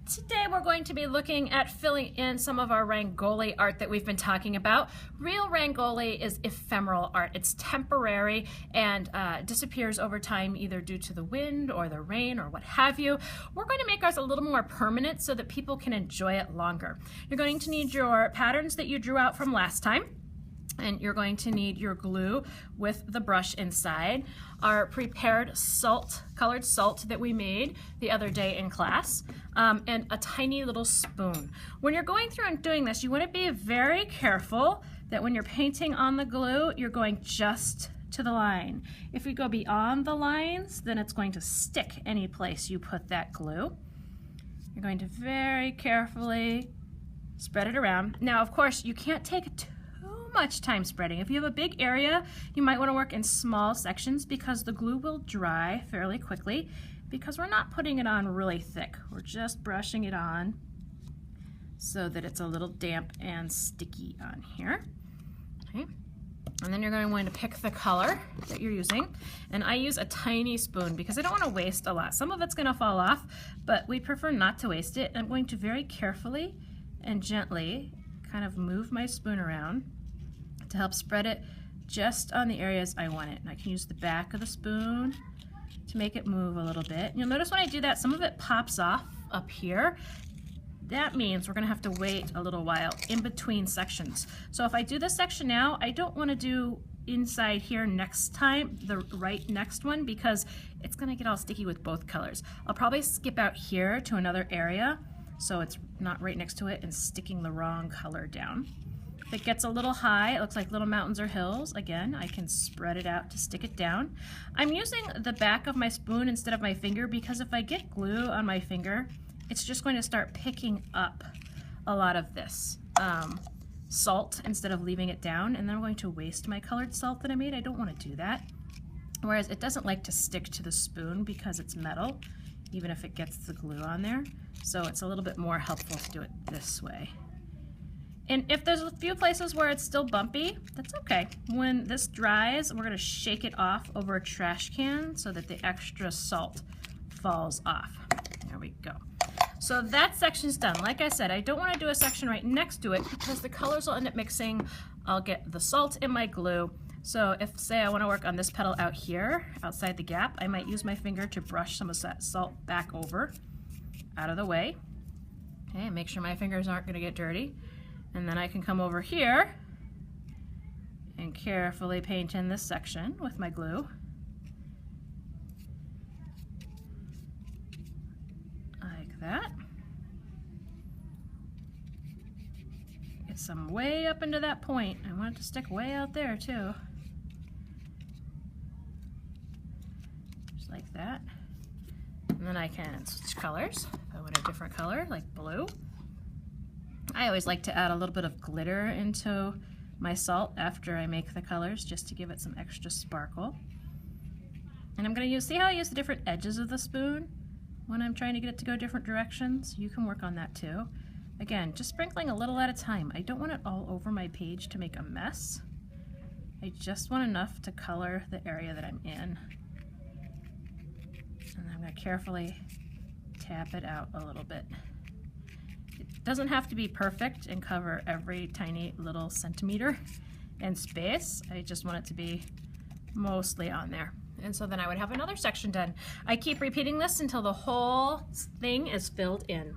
Today we're going to be looking at filling in some of our Rangoli art that we've been talking about. Real Rangoli is ephemeral art. It's temporary and disappears over time either due to the wind or the rain or what have you. We're going to make ours a little more permanent so that people can enjoy it longer. You're going to need your patterns that you drew out from last time. And you're going to need your glue with the brush inside, our prepared salt, colored salt that we made the other day in class, and a tiny little spoon. When you're going through and doing this, you want to be very careful that when you're painting on the glue, you're going just to the line. If you go beyond the lines, then it's going to stick any place you put that glue. You're going to very carefully spread it around. Now, of course, you can't take too much time spreading. If you have a big area, you might want to work in small sections because the glue will dry fairly quickly because we're not putting it on really thick. We're just brushing it on so that it's a little damp and sticky on here. Okay. And then you're going to pick the color that you're using. And I use a tiny spoon because I don't want to waste a lot. Some of it's going to fall off, but we prefer not to waste it. I'm going to very carefully and gently kind of move my spoon around to help spread it just on the areas I want it. And I can use the back of the spoon to make it move a little bit. You'll notice when I do that, some of it pops off up here. That means we're gonna have to wait a little while in between sections. So if I do this section now, I don't wanna do inside here next time, the right next one, because it's gonna get all sticky with both colors. I'll probably skip out here to another area so it's not right next to it and sticking the wrong color down. If it gets a little high, it looks like little mountains or hills, again, I can spread it out to stick it down. I'm using the back of my spoon instead of my finger because if I get glue on my finger, it's just going to start picking up a lot of this salt instead of leaving it down, and then I'm going to waste my colored salt that I made. I don't want to do that. Whereas it doesn't like to stick to the spoon because it's metal, even if it gets the glue on there. So it's a little bit more helpful to do it this way. And if there's a few places where it's still bumpy, that's okay. When this dries, we're gonna shake it off over a trash can so that the extra salt falls off. There we go. So that section's done. Like I said, I don't wanna do a section right next to it because the colors will end up mixing. I'll get the salt in my glue. So if, say, I wanna work on this petal out here, outside the gap, I might use my finger to brush some of that salt back over, out of the way. Okay, make sure my fingers aren't gonna get dirty. And then I can come over here and carefully paint in this section with my glue. Like that. Get some way up into that point. I want it to stick way out there too. Just like that. And then I can switch colors. If I want a different color, like blue. I always like to add a little bit of glitter into my salt after I make the colors just to give it some extra sparkle. And I'm going to see how I use the different edges of the spoon when I'm trying to get it to go different directions? You can work on that too. Again, just sprinkling a little at a time. I don't want it all over my page to make a mess. I just want enough to color the area that I'm in. And I'm going to carefully tap it out a little bit. It doesn't have to be perfect and cover every tiny little centimeter in space. I just want it to be mostly on there. And so then I would have another section done. I keep repeating this until the whole thing is filled in.